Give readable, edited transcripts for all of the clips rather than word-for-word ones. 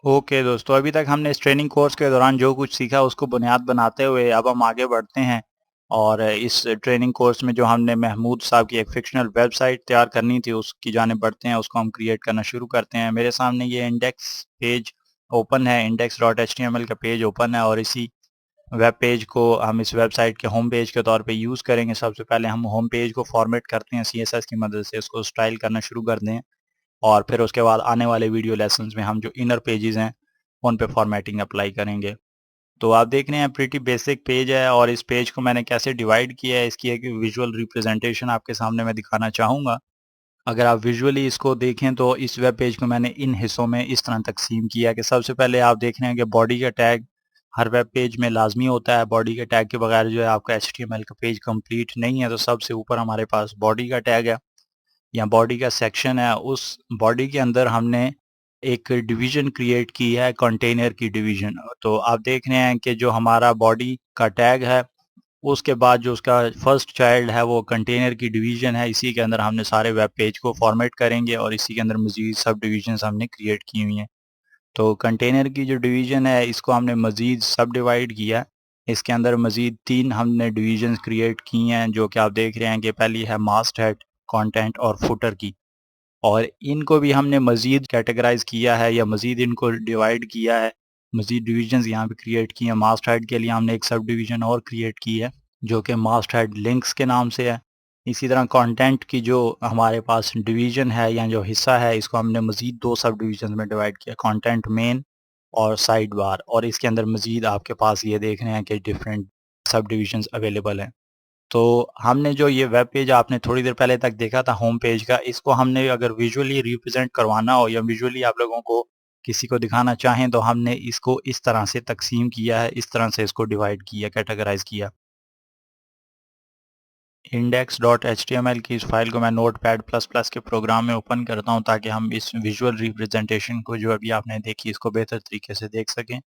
Okay दोस्तों, अभी तक हमने इस ट्रेनिंग कोर्स के दौरान जो कुछ सीखा उसको बुनियाद बनाते हुए अब हम आगे बढ़ते हैं और इस ट्रेनिंग कोर्स में जो हमने महमूद साहब की एक फ़िक्शनल वेबसाइट तैयार करनी थी उसकी जानिब बढ़ते हैं, उसको हम क्रिएट करना शुरू करते हैं। मेरे सामने ये इंडेक्स पेज ओपन है, index.html का पेज ओपन है और इसी वेब पेज को हम इस वेबसाइट के होम पेज के तौर पे यूज़ करेंगे। सबसे पहले हम होम पेज को फ़ॉर्मेट करते हैं सीएसएस की मदद से, इसको स्टाइल करना शुरू करते हैं। और फिर उसके बाद आने वाले वीडियो लेसन्स में हम जो इनर पेजेस हैं, उन पे फॉर्मेटिंग अप्लाई करेंगे। तो आप देख रहे हैं प्रीटी बेसिक पेज है और इस पेज को मैंने कैसे डिवाइड किया है, इसकी एक विजुअल रिप्रेजेंटेशन आपके सामने मैं दिखाना चाहूँगा। अगर आप विजुअली इसको देखें तो इस वेब पेज को मैंने इन हिस्सों में इस तरह तकसीम किया है कि सबसे पहले आप देख रहे हैं कि बॉडी का टैग हर वेब पेज में लाज़मी होता है। बॉडी के टैग के बगैर जो है आपका एचटीएमएल का पेज कंप्लीट नहीं है, तो सबसे ऊपर हमारे पास बॉडी का टैग है। या बॉडी का सेक्शन है, उस बॉडी के अंदर हमने एक डिवीज़न क्रिएट की है कंटेनर की डिवीज़न। तो आप देख रहे हैं कि जो हमारा बॉडी का टैग है, उसके बाद जो उसका फर्स्ट चाइल्ड है वो कंटेनर की डिवीज़न है। इसी के अंदर हमने सारे वेब पेज को फॉर्मेट करेंगे और इसी के अंदर मज़ीद सब डिविज़न्स हमने क्रिएट की हुई हैं। तो कंटेनर की जो डिवीज़न है इसको हमने मज़ीद सब डिवाइड किया है। इसके अंदर मज़ीद 3 हमने डिविज़न्स क्रिएट की हैं जो कि आप देख रहे हैं कि पहली है मास्ट हेड, कंटेंट और फुटर की। और इनको भी हमने मज़ीद कैटेगराइज़ किया है या मज़ीद इनको डिवाइड किया है, मज़ीद डिविज़न्स यहाँ पे क्रिएट किए हैं। मास्ट हेड के लिए हमने एक सब डिवीज़न और क्रिएट की है, जो कि मास्ट हेड लिंक्स के नाम से है। इसी तरह कंटेंट की जो हमारे पास डिवीज़न है या जो हिस्सा है, इसको हमने मज़ीद 2 सब डिवीज़न में डिवाइड किया, कंटेंट मेन और साइड बार। और इसके अंदर मज़ीद आपके पास ये देख रहे हैं कि डिफरेंट सब डिविज़न्स अवेलेबल हैं। तो हमने जो ये वेब पेज आपने थोड़ी देर पहले तक देखा था होम पेज का, इसको हमने अगर विजुअली रिप्रेजेंट करवाना हो या विजुअली आप लोगों को किसी को दिखाना चाहें तो हमने इसको इस तरह से तकसीम किया है, इस तरह से इसको डिवाइड किया, कैटेगराइज़ किया। index.html की इस फाइल को मैं नोटपैड प्लस प्लस के प्रोग्राम में ओपन करता हूँ ताकि हम इस विजुअल रिप्रेजेंटेशन को जो अभी आपने देखी इसको बेहतर तरीके से देख सकें।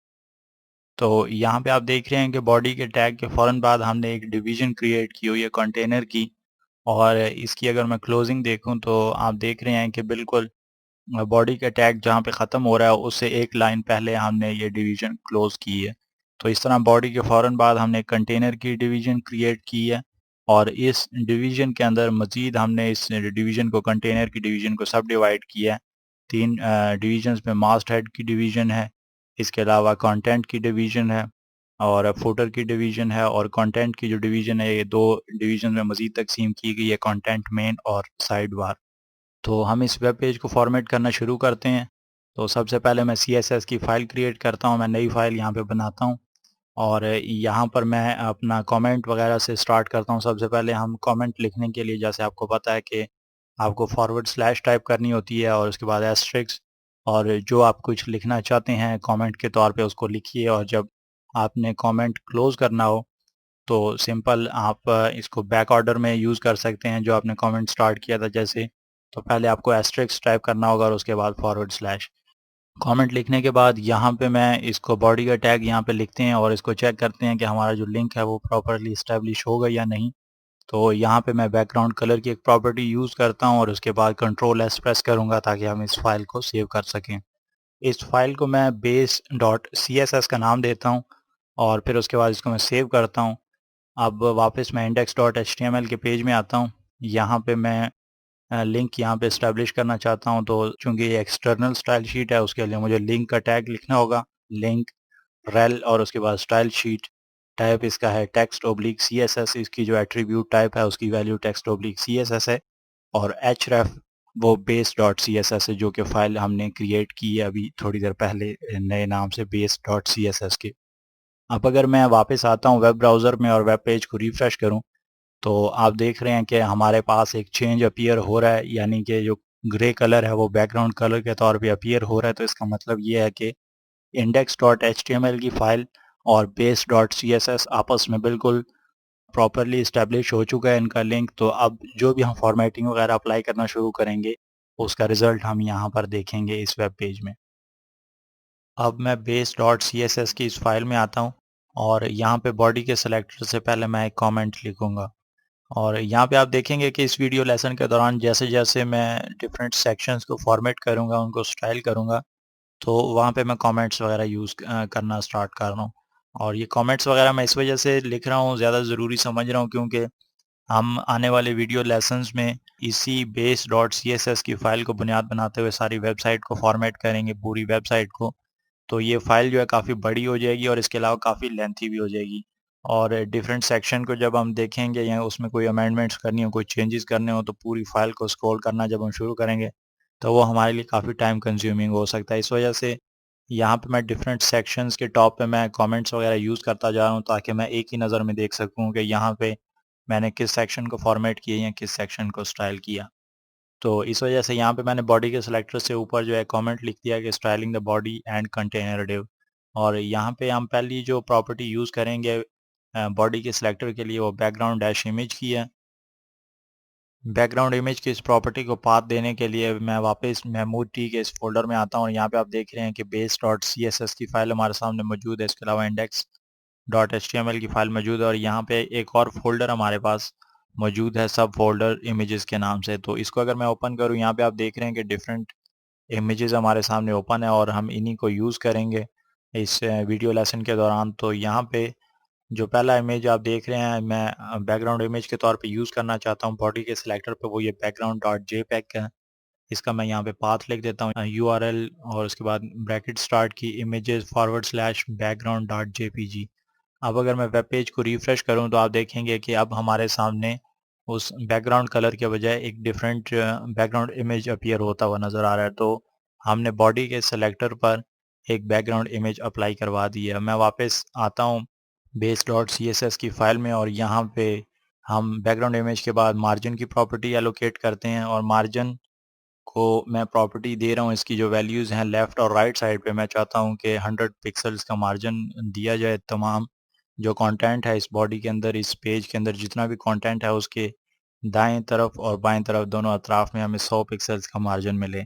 तो यहाँ पे आप देख रहे हैं कि बॉडी के टैग के फ़ौरन बाद हमने एक डिवीज़न क्रिएट की हुई है कंटेनर की। और इसकी अगर मैं क्लोजिंग देखूँ तो आप देख रहे हैं कि बिल्कुल बॉडी का टैग जहाँ पे ख़त्म हो रहा है उससे एक लाइन पहले हमने ये डिवीज़न क्लोज़ की है। तो इस तरह बॉडी के फ़ौरन बाद हमने कंटेनर की डिवीज़न क्रिएट की है और इस डिवीज़न के अंदर मज़ीद हमने इस डिवीज़न को कंटेनर की डिवीज़न को सब डिवाइड किया है। 3 डिवीज़न्स में मास्ट हेड की डिवीज़न है, इसके अलावा कंटेंट की डिवीज़न है और फुटर की डिवीज़न है और कंटेंट की जो डिवीज़न है ये 2 डिवीज़न में मज़ीद तक़सीम की गई है, कंटेंट मेन और साइड बार। तो हम इस वेब पेज को फ़ॉर्मेट करना शुरू करते हैं। तो सबसे पहले मैं सीएसएस की फ़ाइल क्रिएट करता हूँ, मैं नई फ़ाइल यहाँ पे बनाता हूँ और यहाँ पर मैं अपना कमेंट वगैरह से स्टार्ट करता हूँ। सबसे पहले हम कमेंट लिखने के लिए जैसे आपको पता है कि आपको फॉरवर्ड स्लैश टाइप करनी होती है और उसके बाद एस्टेरिस्क और जो आप कुछ लिखना चाहते हैं कमेंट के तौर पे उसको लिखिए और जब आपने कमेंट क्लोज़ करना हो तो सिंपल आप इसको बैक ऑर्डर में यूज़ कर सकते हैं जो आपने कमेंट स्टार्ट किया था जैसे। तो पहले आपको एस्टेरिस्क टाइप करना होगा और उसके बाद फॉरवर्ड स्लैश। कमेंट लिखने के बाद यहाँ पे मैं इसको बॉडी का टैग यहाँ पे लिखते हैं और इसको चेक करते हैं कि हमारा जो लिंक है वो प्रॉपर्ली एस्टेब्लिश होगा या नहीं। तो यहाँ पे मैं बैकग्राउंड कलर की एक प्रॉपर्टी यूज़ करता हूँ और उसके बाद कंट्रोल एस प्रेस करूँगा ताकि हम इस फाइल को सेव कर सकें। इस फाइल को मैं base.css का नाम देता हूँ और फिर उसके बाद इसको मैं सेव करता हूँ। अब वापस मैं index.html के पेज में आता हूँ। यहाँ पे मैं लिंक यहाँ पे एस्टेब्लिश करना चाहता हूँ तो चूँकि ये एक्सटर्नल स्टाइल शीट है उसके लिए मुझे लिंक का टैग लिखना होगा। लिंक रेल और उसके बाद स्टाइल शीट टाइप इसका है टेक्स्ट ओब्लिक सीएसएस। इसकी जो एट्रीब्यूट टाइप है उसकी वैल्यू टेक्स्ट ओब्लिक सीएसएस है और href वो base.css है जो कि फाइल हमने क्रिएट की है अभी थोड़ी देर पहले नए नाम से base.css के। अब अगर मैं वापस आता हूँ वेब ब्राउज़र में और वेब पेज को रिफ्रेश करूँ तो आप देख रहे हैं कि हमारे पास एक चेंज अपीयर हो रहा है, यानी कि जो ग्रे कलर है वो बैकग्राउंड कलर के तौर पे अपीयर हो रहा है। तो इसका मतलब ये है कि index.html की फाइल और base.css आपस में बिल्कुल प्रॉपर्ली एस्टेब्लिश हो चुका है इनका लिंक। तो अब जो भी हम फॉर्मेटिंग वगैरह अप्लाई करना शुरू करेंगे उसका रिजल्ट हम यहाँ पर देखेंगे इस वेब पेज में। अब मैं base.css की इस फाइल में आता हूँ और यहाँ पे बॉडी के सिलेक्टर से पहले मैं एक कमेंट लिखूंगा और यहाँ पे आप देखेंगे कि इस वीडियो लेसन के दौरान जैसे-जैसे मैं डिफरेंट सेक्शंस को फॉर्मेट करूँगा, उनको स्टाइल करूँगा, तो वहाँ पे मैं कमेंट्स वगैरह यूज़ करना स्टार्ट कर रहा हूँ। और ये कमेंट्स वगैरह मैं इस वजह से लिख रहा हूँ, ज़्यादा ज़रूरी समझ रहा हूँ, क्योंकि हम आने वाले वीडियो लेसन्स में इसी बेस डॉट सीएसएस की फ़ाइल को बुनियाद बनाते हुए सारी वेबसाइट को फ़ॉर्मेट करेंगे, पूरी वेबसाइट को। तो ये फ़ाइल जो है काफ़ी बड़ी हो जाएगी और इसके अलावा काफ़ी लेंथी भी हो जाएगी। और डिफरेंट सेक्शन को जब हम देखेंगे या उसमें कोई अमेंडमेंट्स करनी हो, कोई चेंजेज़ करने हो, तो पूरी फ़ाइल को स्क्रॉल करना जब हम शुरू करेंगे, तो वो हमारे लिए काफ़ी टाइम कंज्यूमिंग हो सकता है। इस वजह से यहाँ पे मैं डिफरेंट सेक्शंस के टॉप पे मैं कमेंट्स वगैरह यूज़ करता जा रहा हूँ, ताकि मैं एक ही नज़र में देख सकूँ कि यहाँ पे मैंने किस सेक्शन को फ़ॉर्मेट किया या किस सेक्शन को स्टाइल किया। तो इस वजह से यहाँ पे मैंने बॉडी के सिलेक्टर से ऊपर जो है कमेंट लिख दिया कि styling the body and container div. और यहाँ पे हम पहली जो प्रॉपर्टी यूज़ करेंगे बॉडी के सिलेक्टर के लिए, वो बैकग्राउंड डैश इमेज की है। बैकग्राउंड इमेज की इस प्रॉपर्टी को पाथ देने के लिए मैं वापस मेमोरी टी के इस फ़ोल्डर में आता हूँ और यहाँ पे आप देख रहे हैं कि बेस डॉट सीएसएस की फ़ाइल हमारे सामने मौजूद है। इसके अलावा इंडेक्स डॉट एचटीएमएल की फ़ाइल मौजूद है और यहाँ पे एक और फ़ोल्डर हमारे पास मौजूद है, सब फ़ोल्डर इमेजेस के नाम से। तो इसको अगर मैं ओपन करूँ, यहाँ पे आप देख रहे हैं कि डिफरेंट इमेजेस हमारे सामने ओपन है और हम इन्हीं को यूज़ करेंगे इस वीडियो लेसन के दौरान। तो यहाँ पे जो पहला इमेज आप देख रहे हैं, मैं बैकग्राउंड इमेज के तौर पे यूज़ करना चाहता हूँ बॉडी के सिलेक्टर पे, वो ये बैकग्राउंड डॉट जेपीईजी है। इसका मैं यहाँ पे पाथ लिख देता हूँ, यूआरएल, और उसके बाद ब्रैकेट स्टार्ट की images forward slash background dot JPG. अब अगर मैं वेब पेज को रिफ्रेश करूँ, तो आप देखेंगे कि अब हमारे सामने उस बैकग्राउंड कलर के बजाय एक डिफरेंट बैकग्राउंड इमेज अपीयर होता हुआ नज़र आ रहा है। तो हमने बॉडी के सेलेक्टर पर एक बैकग्राउंड इमेज अप्लाई करवा दी है। मैं वापस आता हूँ base dot C S S की फ़ाइल में और यहाँ पे हम बैकग्राउंड इमेज के बाद मार्जिन की प्रॉपर्टी एलोकेट करते हैं और मार्जिन को मैं प्रॉपर्टी दे रहा हूँ, इसकी जो वैल्यूज़ हैं लेफ़्ट और राइट साइड पे, मैं चाहता हूँ कि 100 पिक्सेल्स का मार्जिन दिया जाए। तमाम जो कंटेंट है इस बॉडी के अंदर, इस पेज के अंदर जितना भी कंटेंट है, उसके दाएँ तरफ और बाएँ तरफ दोनों अतराफ में हमें 100 पिक्सेल्स का मार्जिन मिले।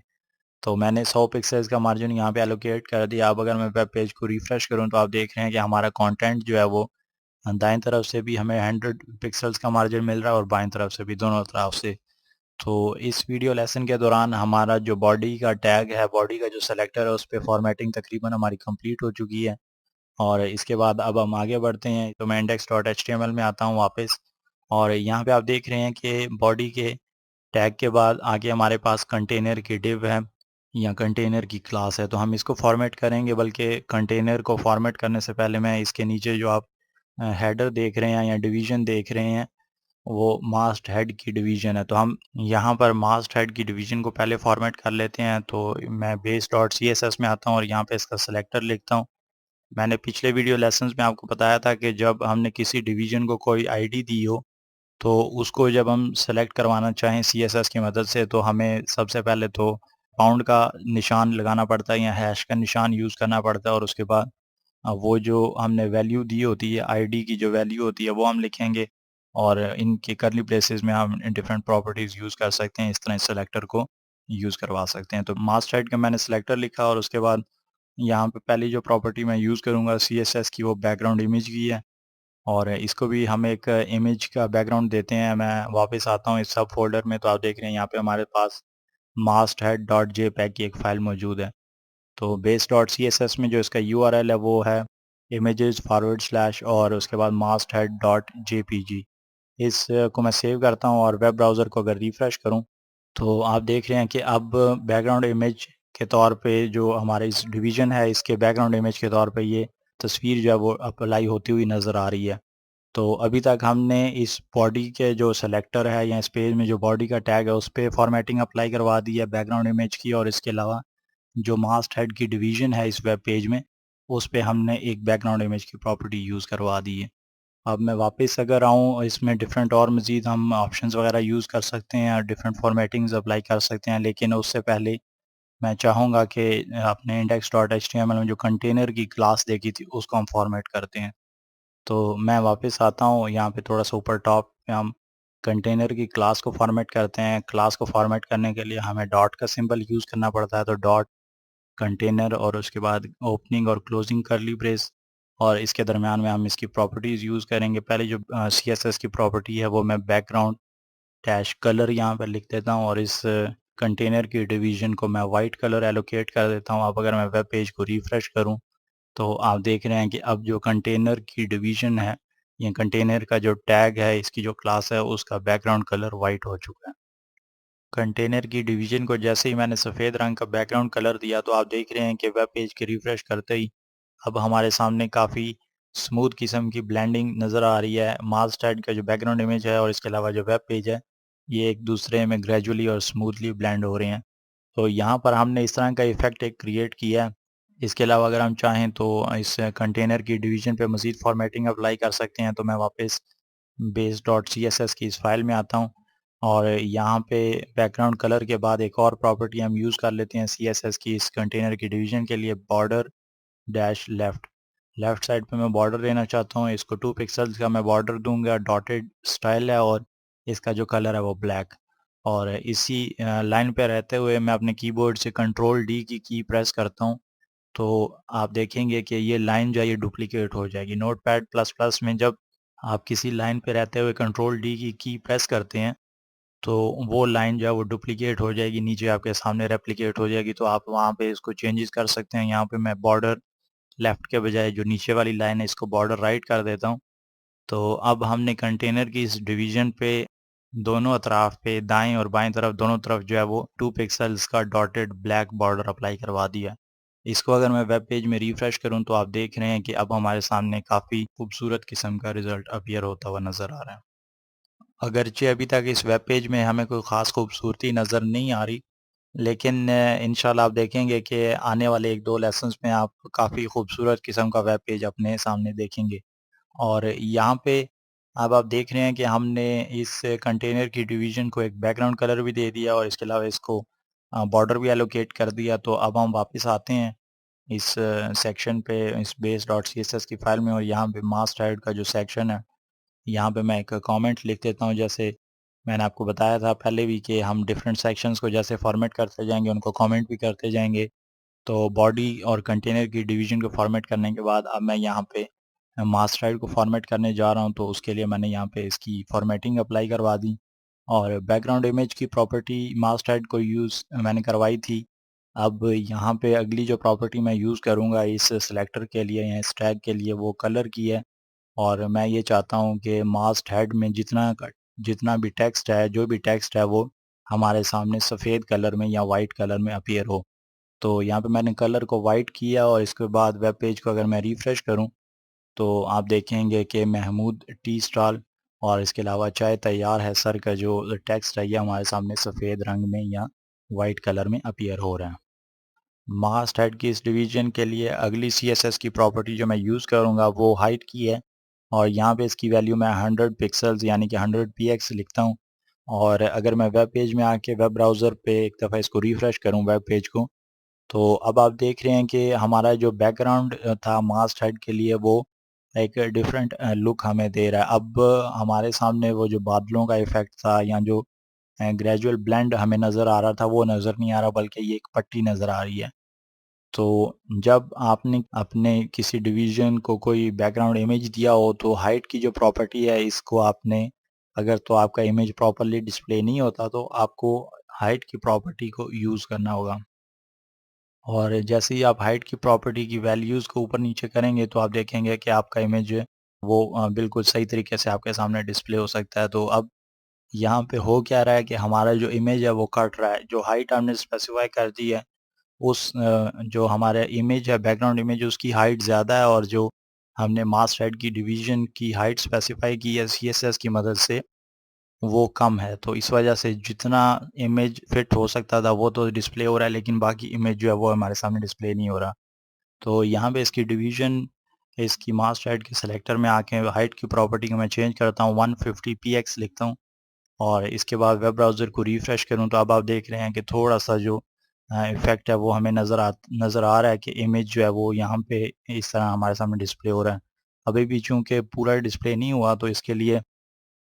तो मैंने 100 पिक्सेल्स का मार्जिन यहाँ पे एलोकेट कर दिया। अब अगर मैं वेब पेज को रिफ्रेश करूँ, तो आप देख रहे हैं कि हमारा कंटेंट जो है वो दाएँ तरफ से भी हमें 100 पिक्सेल्स का मार्जिन मिल रहा है और बाएँ तरफ से भी, दोनों तरफ से। तो इस वीडियो लेसन के दौरान हमारा जो बॉडी का टैग है, बॉडी का जो सेलेक्टर है, उस पे फॉर्मेटिंग तकरीबन हमारी कंप्लीट हो चुकी है। और इसके बाद अब हम आगे बढ़ते हैं, तो मैं इंडेक्स डॉट एचटीएमएल में आता हूँ वापस और यहाँ पे आप देख रहे हैं कि बॉडी के टैग के बाद आगे हमारे पास कंटेनर की डिव है या कंटेनर की क्लास है। तो हम इसको फॉर्मेट करेंगे, बल्कि कंटेनर को फॉर्मेट करने से पहले मैं इसके नीचे जो आप हेडर देख रहे हैं या डिवीज़न देख रहे हैं, वो मास्ट हेड की डिवीज़न है। तो हम यहाँ पर मास्ट हेड की डिवीज़न को पहले फॉर्मेट कर लेते हैं। तो मैं बेस डॉट सीएसएस में आता हूँ और यहाँ पे इसका सेलेक्टर लिखता हूँ। मैंने पिछले वीडियो लेसन्स में आपको बताया था कि जब हमने किसी डिवीज़न को कोई आईडी दी हो, तो उसको जब हम सेलेक्ट करवाना चाहें सीएसएस की मदद से, तो हमें सबसे पहले तो पाउंड का निशान लगाना पड़ता है या हैश का निशान यूज़ करना पड़ता है और उसके बाद वो जो हमने वैल्यू दी होती है, आईडी की जो वैल्यू होती है, वो हम लिखेंगे और इनके कर्ली ब्रेसेस में हम डिफरेंट प्रॉपर्टीज़ यूज़ कर सकते हैं। इस तरह इस सेलेक्टर को यूज़ करवा सकते हैं। तो मास्ट हेड का मैंने सेलेक्टर लिखा और उसके बाद यहाँ पे पहली जो प्रॉपर्टी मैं यूज़ करूँगा सीएसएस की, वो बैकग्राउंड इमेज की है और इसको भी हम एक इमेज का बैकग्राउंड देते हैं। मैं वापस आता हूँ इस सब फ़ोल्डर में, तो आप देख रहे हैं यहाँ पे हमारे पास मास्टहेड डॉट जेपीईजी की एक फ़ाइल मौजूद है। तो बेस डॉट सीएसएस में जो इसका यूआरएल है, वो है इमेजेस फॉरवर्ड स्लैश और उसके बाद मास्टहेड डॉट जेपीजी। इस को मैं सेव करता हूँ और वेब ब्राउज़र को अगर रिफ्रेश करूँ, तो आप देख रहे हैं कि अब बैकग्राउंड इमेज के तौर पे जो हमारा इस डिवीज़न है, इसके बैकग्राउंड इमेज के तौर पे ये तस्वीर जो है वो अप्लाई होती हुई नज़र आ रही है। तो अभी तक हमने इस बॉडी के जो सेलेक्टर है या इस पेज में जो बॉडी का टैग है, उस पे फॉर्मेटिंग अप्लाई करवा दी है बैकग्राउंड इमेज की और इसके अलावा जो मास्ट हेड की डिवीज़न है इस वेब पेज में, उस पे हमने एक बैकग्राउंड इमेज की प्रॉपर्टी यूज़ करवा दी है। अब मैं वापस अगर आऊँ, इसमें डिफरेंट और मज़ीद हम ऑप्शंस वगैरह यूज़ कर सकते हैं और डिफरेंट फॉर्मेटिंग्स अप्लाई कर सकते हैं, लेकिन उससे पहले मैं चाहूँगा कि अपने इंडेक्स डॉट एचटीएमएल में जो कंटेनर की क्लास देखी थी, उसको हम फॉर्मेट करते हैं। तो मैं वापस आता हूँ, यहाँ पे थोड़ा-सा ऊपर टॉप पे हम कंटेनर की क्लास को फॉर्मेट करते हैं। क्लास को फॉर्मेट करने के लिए हमें डॉट का सिंबल यूज़ करना पड़ता है, तो डॉट कंटेनर और उसके बाद ओपनिंग और क्लोजिंग कर्ली ब्रेस और इसके दरमियान में हम इसकी प्रॉपर्टीज़ यूज़ करेंगे। पहले जो सीएसएस की प्रॉपर्टी है, वो मैं बैकग्राउंड डैश कलर यहाँ पे लिख देता हूँ और इस कंटेनर की डिवीज़न को मैं वाइट कलर एलोकेट कर देता हूँ। अब अगर मैं वेब पेज को रिफ्रेश करूँ, तो आप देख रहे हैं कि अब जो कंटेनर की डिवीज़न है, ये कंटेनर का जो टैग है, इसकी जो क्लास है, उसका बैकग्राउंड कलर वाइट हो चुका है। कंटेनर की डिवीज़न को जैसे ही मैंने सफ़ेद रंग का बैकग्राउंड कलर दिया, तो आप देख रहे हैं कि वेब पेज के रिफ्रेश करते ही अब हमारे सामने काफ़ी स्मूथ किस्म की ब्लेंडिंग नज़र आ रही है। मास्टर्ड का जो बैकग्राउंड इमेज है और इसके अलावा जो वेब पेज है, ये एक दूसरे में ग्रेजुअली और स्मूथली ब्लेंड हो रहे हैं। तो यहाँ पर हमने इस तरह का इफ़ेक्ट एक क्रिएट किया है। इसके अलावा अगर हम चाहें तो इस कंटेनर की डिवीज़न पे मज़ीद फ़ॉर्मेटिंग अप्लाई कर सकते हैं। तो मैं वापस base.css की इस फ़ाइल में आता हूँ और यहाँ पे बैकग्राउंड कलर के बाद एक और प्रॉपर्टी हम यूज़ कर लेते हैं CSS की इस कंटेनर की डिवीज़न के लिए, border dash left. Left side पे मैं बॉर्डर देना चाहता हूँ, इसको 2 पिक्सेल्स का मैं बॉर्डर दूँगा, डॉटेड स्टाइल है और इसका जो कलर है वो ब्लैक। और इसी लाइन पे रहते हुए मैं अपने कीबोर्ड से कंट्रोल डी की प्रेस करता हूँ, तो आप देखेंगे कि ये लाइन जो है ये डुप्लीकेट हो जाएगी। नोटपैड प्लस प्लस में जब आप किसी लाइन पे रहते हुए कंट्रोल डी की प्रेस करते हैं, तो वो लाइन जो है वो डुप्लीकेट हो जाएगी, नीचे आपके सामने रेप्लिकेट हो जाएगी। तो आप वहाँ पे इसको चेंजेस कर सकते हैं। यहाँ पे मैं बॉर्डर लेफ्ट के बजाय जो नीचे वाली लाइन है इसको बॉर्डर राइट कर देता हूँ। तो अब हमने कंटेनर की इस डिवीज़न पे दोनों अतराफ पे दाएँ और बाएँ तरफ दोनों तरफ जो है वो 2 पिक्सेल्स का डॉटेड ब्लैक बॉर्डर अप्लाई करवा दिया है। इसको अगर मैं वेब पेज में रिफ्रेश करूँ, तो आप देख रहे हैं कि अब हमारे सामने काफ़ी खूबसूरत किस्म का रिज़ल्ट अपीयर होता हुआ नज़र आ रहा है। अगरचे अभी तक इस वेब पेज में हमें कोई ख़ास खूबसूरती नज़र नहीं आ रही, लेकिन इंशाल्लाह आप देखेंगे कि आने वाले 1-2 लेसन्स में आप काफ़ी खूबसूरत किस्म का वेब पेज अपने सामने देखेंगे। और यहाँ पे अब आप देख रहे हैं कि हमने इस कंटेनर की डिवीज़न को एक बैकग्राउंड कलर भी दे दिया और इसके अलावा इसको बॉर्डर भी एलोकेट कर दिया। तो अब हम वापस आते हैं इस सेक्शन पे, इस base.css की फ़ाइल में, और यहाँ पे मास्टर्ड का जो सेक्शन है, यहाँ पे मैं एक कमेंट लिख देता हूँ। जैसे मैंने आपको बताया था पहले भी कि हम डिफरेंट सेक्शंस को जैसे फॉर्मेट करते जाएँगे, उनको कमेंट भी करते जाएँगे। तो बॉडी और कंटेनर की डिवीज़न को फॉर्मेट करने के बाद अब मैं यहाँ पे मास्टराइड को फॉर्मेट करने जा रहा हूँ, तो उसके लिए मैंने यहाँ पे इसकी फॉर्मेटिंग अप्लाई करवा दी और बैकग्राउंड इमेज की प्रॉपर्टी मास्टराइड को यूज़ मैंने करवाई थी। अब यहाँ पे अगली जो प्रॉपर्टी मैं यूज़ करूँगा इस सिलेक्टर के लिए या इस टैग के लिए, वो कलर की है। और मैं ये चाहता हूँ कि मास्ट हेड में जितना भी टेक्स्ट है, जो भी टेक्स्ट है, वो हमारे सामने सफ़ेद कलर में या वाइट कलर में अपीयर हो। तो यहाँ पे मैंने कलर को वाइट किया और इसके बाद वेब पेज को अगर मैं रिफ्रेश करूँ, तो आप देखेंगे कि महमूद टी स्टॉल और इसके अलावा चाय तैयार है सर का जो टेक्स्ट है, ये हमारे सामने सफ़ेद रंग में या वाइट कलर में अपीयर हो रहा है। मास्ट हेड की इस डिवीज़न के लिए अगली CSS की प्रॉपर्टी जो मैं यूज़ करूँगा वो हाइट की है और यहाँ पे इसकी वैल्यू मैं 100 पिक्सेल्स यानी कि 100 px लिखता हूँ। और अगर मैं वेब पेज में आके वेब ब्राउज़र पे एक दफ़ा इसको रिफ्रेश करूँ वेब पेज को, तो अब आप देख रहे हैं कि हमारा जो बैकग्राउंड था मास्ट हेड के लिए, वो एक डिफरेंट लुक हमें दे रहा है। अब हमारे सामने वो जो बादलों का इफ़ेक्ट था या जो ग्रेजुअल ब्लेंड हमें नज़र आ रहा था, वो नज़र नहीं आ रहा, बल्कि ये एक पट्टी नज़र आ रही है। तो जब आपने अपने किसी डिवीज़न को कोई बैकग्राउंड इमेज दिया हो, तो हाइट की जो प्रॉपर्टी है इसको आपने, अगर तो आपका इमेज प्रॉपर्ली डिस्प्ले नहीं होता, तो आपको हाइट की प्रॉपर्टी को यूज़ करना होगा। और जैसे ही आप हाइट की प्रॉपर्टी की वैल्यूज़ को ऊपर-नीचे करेंगे, तो आप देखेंगे कि आपका इमेज जो है वो बिल्कुल सही तरीके से आपके सामने डिस्प्ले हो सकता है। तो अब यहाँ पे हो क्या रहा है कि हमारा जो इमेज है वो कट रहा है। जो हाइट हमने स्पेसिफ़ाई कर दी है, उस जो हमारा इमेज है, बैकग्राउंड इमेज, उसकी हाइट ज़्यादा है और जो हमने मास्ट हेड की डिवीज़न की हाइट स्पेसिफ़ाई की है CSS की मदद से, वो कम है। तो इस वजह से जितना इमेज फिट हो सकता था वो तो डिस्प्ले हो रहा है, लेकिन बाकी इमेज जो है वो हमारे सामने डिस्प्ले नहीं हो रहा। तो यहाँ पे इसकी डिवीज़न, इसकी मास्ट हेड के सेलेक्टर में आके हाइट की प्रॉपर्टी को मैं चेंज करता हूँ, 150 px लिखता हूँ और इसके बाद वेब ब्राउज़र को रिफ्रेश करूँ, तो अब आप देख रहे हैं कि थोड़ा-सा जो इफ़ेक्ट है वो हमें नज़र आ रहा है कि इमेज जो है वो यहाँ पे इस तरह हमारे सामने डिस्प्ले हो रहा है। अभी भी चूँकि पूरा डिस्प्ले नहीं हुआ, तो इसके लिए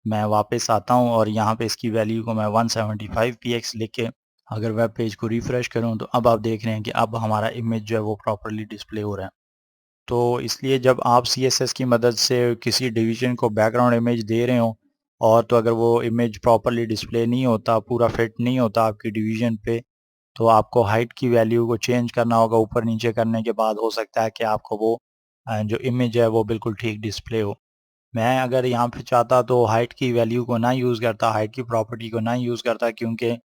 मैं वापस आता हूँ और यहाँ पे इसकी वैल्यू को मैं 175 px लिख के अगर वेब पेज को रिफ्रेश करूँ, तो अब आप देख रहे हैं कि अब हमारा इमेज जो है वो प्रॉपर्ली डिस्प्ले हो रहा है। तो इसलिए जब आप CSS की मदद से किसी डिवीज़न को बैकग्राउंड इमेज दे रहे हो और तो अगर वो इमेज प्रॉपर्ली डिस्प्ले नहीं होता, पूरा फिट नहीं होता आपकी डिवीज़न पे, तो आपको हाइट की वैल्यू को चेंज करना होगा। ऊपर-नीचे करने के बाद हो सकता है कि आपको वो जो इमेज है वो बिल्कुल ठीक डिस्प्ले हो। मैं अगर यहाँ पे चाहता तो हाइट की वैल्यू को ना यूज़ करता, हाइट की प्रॉपर्टी को ना यूज़ करता, क्योंकि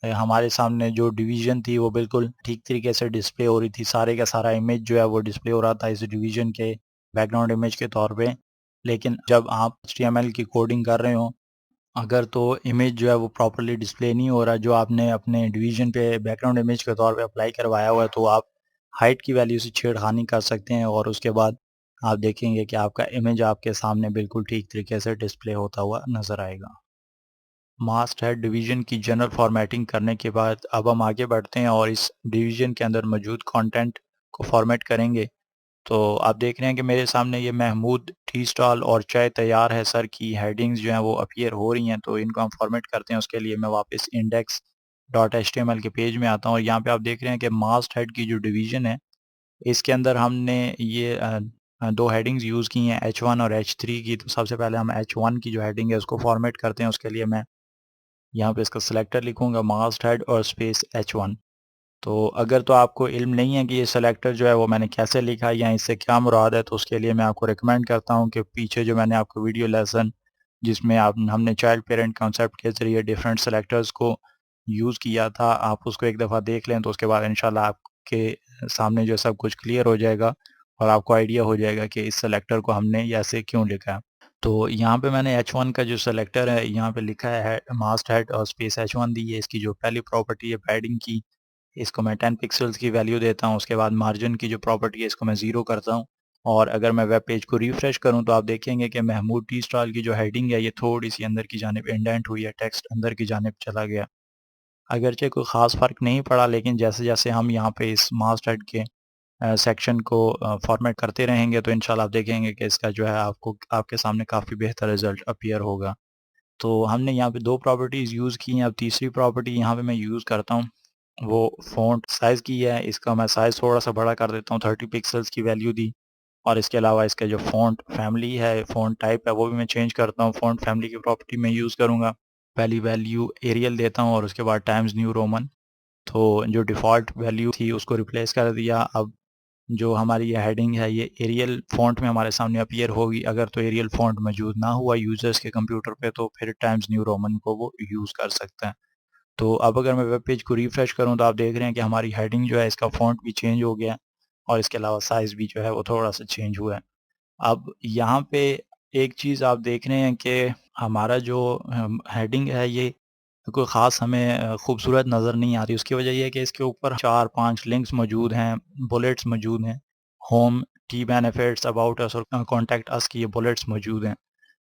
हमारे सामने जो डिवीज़न थी वो बिल्कुल ठीक तरीके से डिस्प्ले हो रही थी। सारे का सारा इमेज जो है वो डिस्प्ले हो रहा था इस डिवीज़न के बैकग्राउंड इमेज के तौर पे। लेकिन जब आप एचटीएमएल की कोडिंग कर रहे हो, अगर तो इमेज जो है वो प्रॉपर्ली डिस्प्ले नहीं हो रहा, जो आपने अपने डिवीज़न पे बैकग्राउंड इमेज के तौर पे अप्लाई करवाया हुआ है, तो आप हाइट की वैल्यू से छेड़खानी कर सकते हैं और उसके बाद आप देखेंगे कि आपका इमेज आपके सामने बिल्कुल ठीक तरीके से डिस्प्ले होता हुआ नज़र आएगा। मास्ट हेड डिवीज़न की जनरल फॉर्मेटिंग करने के बाद अब हम आगे बढ़ते हैं और इस डिवीज़न के अंदर मौजूद कंटेंट को फॉर्मेट करेंगे। तो आप देख रहे हैं कि मेरे सामने ये महमूद टी स्टॉल और चाय तैयार है सर की हेडिंग्स जो हैं वो अपीयर हो रही हैं, तो इनको हम फॉर्मेट करते हैं। उसके लिए मैं वापस इंडेक्स डॉट एचटीएमएल के पेज में आता हूँ और यहाँ पे आप देख रहे हैं कि मास्ट हेड की जो डिवीज़न है, इसके अंदर हमने ये 2 हेडिंग्स यूज़ की हैं, H1 और H3 की। तो सबसे पहले हम H1 की जो हेडिंग है उसको फॉर्मेट करते हैं। उसके लिए मैं यहाँ पे इसका सिलेक्टर लिखूँगा मास्ट हेड और स्पेस H1। तो अगर तो आपको इल्म नहीं है कि ये सिलेक्टर जो है वो मैंने कैसे लिखा है या इससे क्या मुराद है, तो उसके लिए मैं आपको रिकमेंड करता हूँ कि पीछे जो मैंने आपको वीडियो लेसन जिसमें आप हमने चाइल्ड पेरेंट कॉन्सेप्ट के ज़रिए डिफरेंट सेलेक्टर्स को यूज़ किया था, आप उसको एक दफ़ा देख लें, तो उसके बाद इंशाल्लाह आपके सामने जो सब कुछ क्लियर हो जाएगा और आपको आइडिया हो जाएगा कि इस सेलेक्टर को हमने ऐसे क्यों लिखा है। तो यहाँ पे मैंने H1 का जो सेलेक्टर है यहाँ पे लिखा है मास्ट हेड और स्पेस H1 दी है। इसकी जो पहली प्रॉपर्टी है पैडिंग की, इसको मैं 10 पिक्सेल्स की वैल्यू देता हूँ। उसके बाद मार्जिन की जो प्रॉपर्टी है इसको मैं 0 करता हूँ और अगर मैं वेब पेज को रिफ्रेश करूँ तो आप देखेंगे कि महमूद टी स्टॉल की जो हेडिंग है ये थोड़ी-सी अंदर की जानिब इंडेंट हुई है, टेक्स्ट अंदर की जानिब चला गया। अगरचे कोई ख़ास फ़र्क नहीं पड़ा, लेकिन जैसे-जैसे हम यहाँ पे इस मास्ट हेड के सेक्शन को फॉर्मेट करते रहेंगे तो इंशाल्लाह आप देखेंगे कि इसका जो है आपको आपके सामने काफ़ी बेहतर रिज़ल्ट अपीयर होगा। तो हमने यहाँ पे 2 प्रॉपर्टीज़ यूज़ की हैं। अब तीसरी प्रॉपर्टी यहाँ पे मैं यूज़ करता हूँ, वो फ़ॉन्ट साइज़ की है। इसका मैं साइज़ थोड़ा-सा बड़ा कर देता हूँ, 30 पिक्सेल्स की वैल्यू दी और इसके अलावा इसका जो फ़ॉन्ट फैमिली है, फ़ॉन्ट टाइप है, वो भी मैं चेंज करता हूँ। फ़ॉन्ट फैमिली की प्रॉपर्टी मैं यूज़ करूँगा। पहली वैल्यू एरियल देता हूँ और उसके बाद टाइम्स न्यू रोमन। तो जो डिफ़ॉल्ट वैल्यू थी उसको रिप्लेस कर दिया। अब जो हमारी ये हेडिंग है ये एरियल फ़ॉन्ट में हमारे सामने अपीयर होगी। अगर तो एरियल फ़ॉन्ट मौजूद ना हुआ यूज़र्स के कंप्यूटर पे, तो फिर टाइम्स न्यू रोमन को वो यूज़ कर सकते हैं। तो अब अगर मैं वेब पेज को रिफ्रेश करूँ तो आप देख रहे हैं कि हमारी हेडिंग जो है इसका फ़ॉन्ट भी चेंज हो गया है और इसके अलावा साइज़ भी जो है वो थोड़ा-सा चेंज हुआ है। अब यहाँ पे एक चीज़ आप देख रहे हैं कि हमारा जो हेडिंग है ये कोई ख़ास हमें खूबसूरत नज़र नहीं आ रही। उसकी वजह ये है कि इसके ऊपर 4-5 लिंक्स मौजूद हैं, बुलेट्स मौजूद हैं। Home, key benefits, about us और कॉन्टैक्ट अस की ये बुलेट्स मौजूद हैं।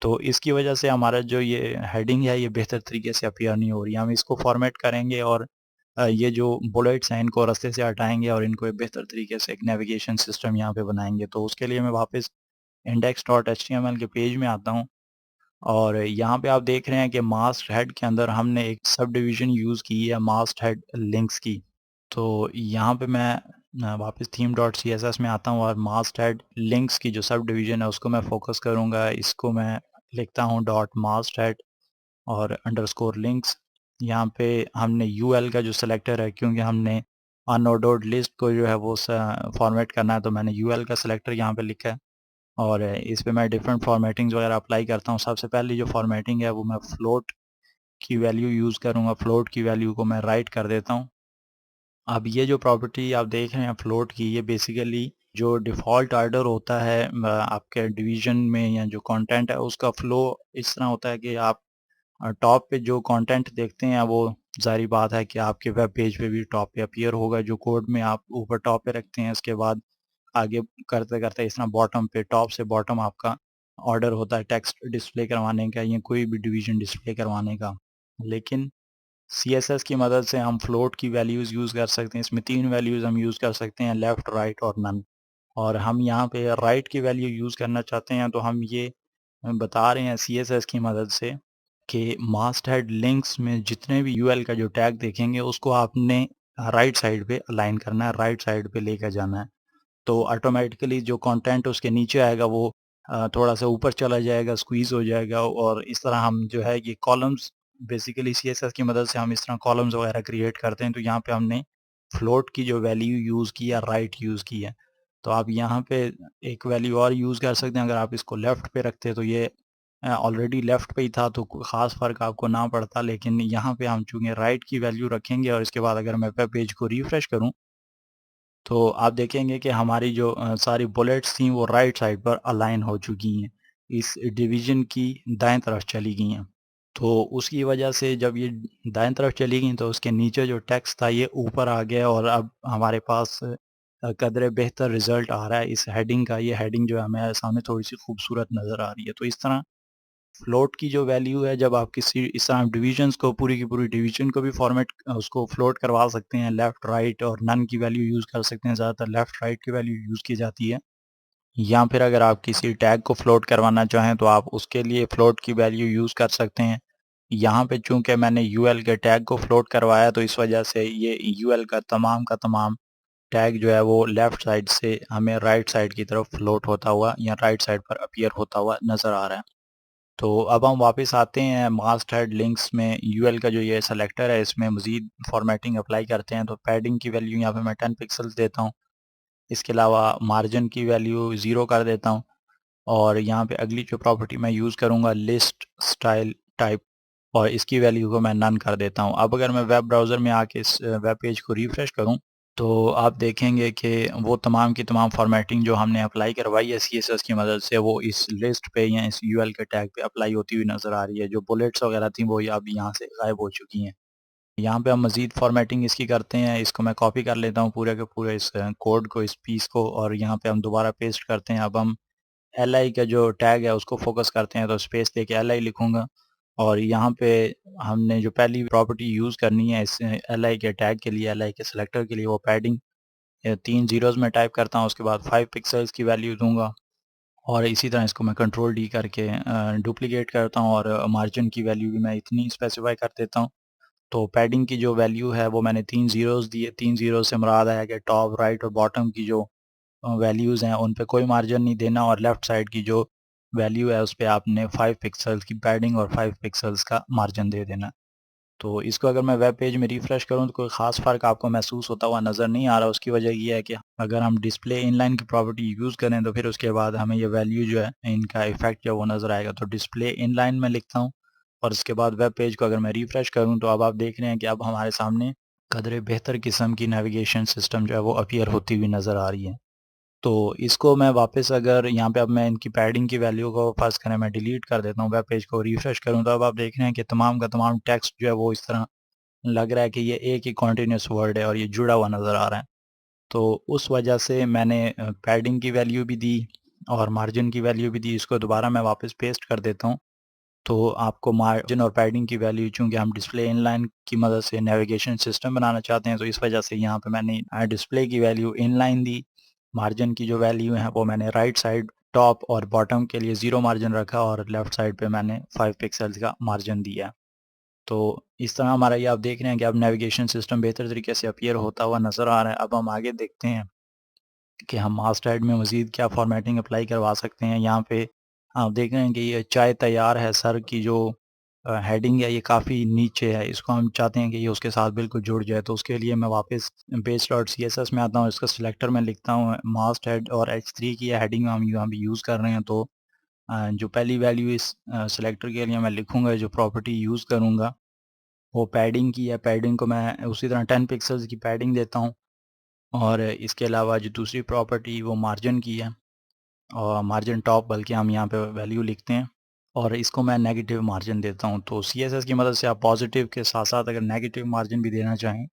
तो इसकी वजह से हमारा जो ये हेडिंग है ये बेहतर तरीके से अपीयर नहीं हो रही है। हम इसको फ़ॉर्मेट करेंगे और ये जो बुलेट्स हैं इनको रास्ते से हटाएँगे और इनको एक बेहतर तरीके से एक नेविगेशन सिस्टम यहाँ पे बनाएँगे। तो उसके लिए मैं वापस index.html के पेज में आता हूँ और यहाँ पे आप देख रहे हैं कि मास्ट हेड के अंदर हमने एक सब डिवीज़न यूज़ की है मास्ट हेड लिंक्स की। तो यहाँ पे मैं वापस theme.css में आता हूँ और मास्ट हेड लिंक्स की जो सब डिवीज़न है उसको मैं फ़ोकस करूँगा। इसको मैं लिखता हूँ डॉट मास्ट हेड और अंडरस्कोर लिंक्स। यहाँ पे हमने यूएल का जो सिलेक्टर है, क्योंकि हमने अनऑर्डर्ड लिस्ट को जो है वो फॉर्मेट करना है, तो मैंने यूएल का सिलेक्टर यहाँ पे लिखा है और इस पे मैं डिफरेंट फॉर्मेटिंग्स वगैरह अप्लाई करता हूँ। सबसे पहली जो फॉर्मेटिंग है वो मैं फ्लोट की वैल्यू यूज़ करूँगा। फ्लोट की वैल्यू को मैं राइट कर देता हूँ। अब ये जो प्रॉपर्टी आप देख रहे हैं फ्लोट की, ये बेसिकली जो डिफ़ॉल्ट ऑर्डर होता है आपके डिवीज़न में या जो कंटेंट है उसका फ़्लो इस तरह होता है कि आप टॉप पे जो कंटेंट देखते हैं वो ज़ाहिर बात है कि आपके वेब पेज पे भी टॉप पे अपीयर होगा। जो कोड में आप ऊपर टॉप पे रखते हैं, इसके बाद आगे करते-करते इस तरह बॉटम पे, टॉप से बॉटम आपका ऑर्डर होता है टेक्स्ट डिस्प्ले करवाने का या कोई भी डिवीज़न डिस्प्ले करवाने का। लेकिन सीएसएस की मदद से हम फ्लोट की वैल्यूज़ यूज़ कर सकते हैं। इसमें 3 वैल्यूज़ हम यूज़ कर सकते हैं, लेफ्ट, राइट और नन। और हम यहाँ पे राइट की वैल्यू यूज़ करना चाहते हैं, तो हम ये बता रहे हैं सीएसएस की मदद से कि मास्ट हेड लिंक्स में जितने भी यूएल का जो टैग देखेंगे उसको आपने राइट साइड पे अलाइन करना है, राइट साइड पे लेकर जाना है। तो ऑटोमेटिकली जो कंटेंट उसके नीचे आएगा वो थोड़ा सा ऊपर चला जाएगा, स्क्वीज़ हो जाएगा और इस तरह हम जो है ये कॉलम्स बेसिकली सीएसएस की मदद से हम इस तरह कॉलम्स वगैरह क्रिएट करते हैं। तो यहाँ पे हमने फ्लोट की जो वैल्यू यूज़ की है, राइट यूज़ की है। तो आप यहाँ पे एक वैल्यू और यूज़ कर सकते हैं। अगर आप इसको लेफ़्ट पे रखते तो ये ऑलरेडी लेफ़्ट पे ही था तो कोई ख़ास फ़र्क आपको ना पड़ता, लेकिन यहाँ पे हम चूँकि राइट की वैल्यू रखेंगे और इसके बाद अगर मैं वेब पेज को रिफ्रेश करूँ तो आप देखेंगे कि हमारी जो सारी बुलेट्स थी वो राइट साइड पर अलाइन हो चुकी हैं। इस डिवीज़न की दाएँ तरफ चली गई हैं। तो उसकी वजह से जब ये दाएँ तरफ चली गई तो उसके नीचे जो टेक्स्ट था ये ऊपर आ गया और अब हमारे पास कदरे बेहतर रिज़ल्ट आ रहा है इस हेडिंग का। ये हेडिंग जो है हमें सामने थोड़ी-सी खूबसूरत नज़र आ रही है। तो इस तरह फ्लोट की जो वैल्यू है जब आप किसी इस तरह डिविजन्स को पूरी की पूरी डिवीज़न को भी फॉर्मेट उसको फ्लोट करवा सकते हैं, लेफ्ट, राइट और नन की वैल्यू यूज़ कर सकते हैं। ज़्यादातर लेफ्ट, राइट की वैल्यू यूज़ की जाती है। या फिर अगर आप किसी टैग को फ्लोट करवाना चाहें तो आप उसके लिए फ्लोट की वैल्यू यूज़ कर सकते हैं। यहाँ पे चूँकि मैंने यूएल के टैग को फ्लोट करवाया तो इस वजह से ये यूएल का तमाम टैग जो है वो लेफ्ट साइड से हमें राइट साइड की तरफ फ्लोट होता हुआ या राइट साइड पर अपीयर होता हुआ नज़र आ रहा है। तो अब हम वापस आते हैं मास्ट हेड लिंक्स में यूएल का जो ये सेलेक्टर है इसमें मज़ीद फॉर्मेटिंग अप्लाई करते हैं। तो पैडिंग की वैल्यू यहाँ पे मैं 10 पिक्सेल्स देता हूँ। इसके अलावा मार्जिन की वैल्यू 0 कर देता हूँ और यहाँ पे अगली जो प्रॉपर्टी मैं यूज़ करूँगा लिस्ट स्टाइल टाइप और इसकी वैल्यू को मैं नन कर देता हूँ। अब अगर मैं वेब ब्राउज़र में आके इस वेब पेज को रिफ्रेश करूँ तो आप देखेंगे कि वो तमाम की तमाम फ़ॉर्मेटिंग जो हमने अप्लाई करवाई है सीएसएस की मदद से वो इस लिस्ट पे या इस यूएल के टैग पे अप्लाई होती हुई नज़र आ रही है। जो बुलेट्स वगैरह थी वो अब यहाँ से गायब हो चुकी हैं। यहाँ पे हम मज़ीद फ़ॉर्मेटिंग इसकी करते हैं। इसको मैं कॉपी कर लेता हूँ पूरे के पूरे इस कोड को, इस पीस को और यहाँ पे हम दोबारा पेस्ट करते हैं। अब हम एलआई का जो टैग है उसको फ़ोकस करते हैं तो स्पेस देके एलआई लिखूँगा और यहाँ पे हमने जो पहली प्रॉपर्टी यूज़ करनी है इस एलआई के टैग के लिए, एलआई के सिलेक्टर के लिए वो पैडिंग 3 ज़ीरोज़ में टाइप करता हूँ, उसके बाद 5 पिक्सेल्स की वैल्यू दूँगा और इसी तरह इसको मैं कंट्रोल डी करके डुप्लिकेट करता हूँ और मार्जिन की वैल्यू भी मैं इतनी स्पेसिफ़ाई कर देता हूँ। तो पैडिंग की जो वैल्यू है वो मैंने 3 ज़ीरोज़ दिए, 3 ज़ीरो से मुराद है कि टॉप, राइट और बॉटम की जो वैल्यूज़ हैं उन पे कोई मार्जिन नहीं देना और लेफ़्ट साइड की जो वैल्यू है उस पे आपने 5 पिक्सेल्स की पैडिंग और 5 पिक्सेल्स का मार्जिन दे देना। तो इसको अगर मैं वेब पेज में रिफ्रेश करूँ तो कोई ख़ास फ़र्क आपको महसूस होता हुआ नज़र नहीं आ रहा। उसकी वजह ये है कि अगर हम डिस्प्ले इनलाइन की प्रॉपर्टी यूज़ करें तो फिर उसके बाद हमें ये वैल्यू जो है इनका इफ़ेक्ट जो है वो नज़र आएगा। तो डिस्प्ले इनलाइन में लिखता हूँ और उसके बाद वेब पेज को अगर मैं रिफ्रेश करूँ तो अब आप देख रहे हैं कि अब हमारे सामने कदरे बेहतर किस्म की नेविगेशन सिस्टम जो है वो अपीयर होती हुई नज़र आ रही है। तो इसको मैं वापस अगर यहाँ पे अब मैं इनकी पैडिंग की वैल्यू को फ़र्ज़ करें मैं डिलीट कर देता हूँ, वेब पेज को रिफ्रेश करूँ तो अब आप देख रहे हैं कि तमाम का तमाम टेक्स्ट जो है वो इस तरह लग रहा है कि ये एक ही कंटीन्यूअस वर्ड है और ये जुड़ा हुआ नज़र आ रहा है। तो उस वजह से मैंने पैडिंग की वैल्यू भी दी और मार्जिन की वैल्यू भी दी। इसको दोबारा मैं वापस पेस्ट कर देता हूँ। तो आपको मार्जिन और पैडिंग की वैल्यू चूँकि हम डिस्प्ले इनलाइन की मदद से नेविगेशन सिस्टम बनाना चाहते हैं तो इस वजह से यहाँ पे मैंने डिस्प्ले की वैल्यू इनलाइन दी। मार्जिन की जो वैल्यू है वो मैंने राइट साइड टॉप और बॉटम के लिए 0 मार्जिन रखा और लेफ्ट साइड पे मैंने 5 पिक्सेल्स का मार्जिन दिया। तो इस तरह हमारा ये आप देख रहे हैं कि अब नेविगेशन सिस्टम बेहतर तरीके से अपीयर होता हुआ नज़र आ रहा है। अब हम आगे देखते हैं कि हम मास्टर्ड में मज़ीद क्या फ़ॉर्मेटिंग अप्लाई करवा सकते हैं। यहाँ पे आप देख रहे हैं कि ये चाय तैयार है सर की जो हेडिंग है ये काफ़ी नीचे है। इसको हम चाहते हैं कि ये उसके साथ बिल्कुल जुड़ जाए। तो उसके लिए मैं वापस base.css में आता हूँ। इसका सिलेक्टर में लिखता हूँ मास्टहेड और h3 की हेडिंग हम यहाँ पे यूज़ कर रहे हैं। तो जो पहली वैल्यू इस सिलेक्टर के लिए मैं लिखूँगा, जो प्रॉपर्टी यूज़ करूँगा वो पैडिंग की है। पैडिंग को मैं उसी तरह 10 पिक्सेल्स की पैडिंग देता हूँ और इसके अलावा जो दूसरी प्रॉपर्टी वो मार्जिन की है और मार्जिन टॉप बल्कि हम यहाँ पे वैल्यू लिखते हैं और इसको मैं नेगेटिव मार्जिन देता हूँ। तो सीएसएस की मदद से आप पॉजिटिव के साथ-साथ अगर नेगेटिव मार्जिन भी देना चाहें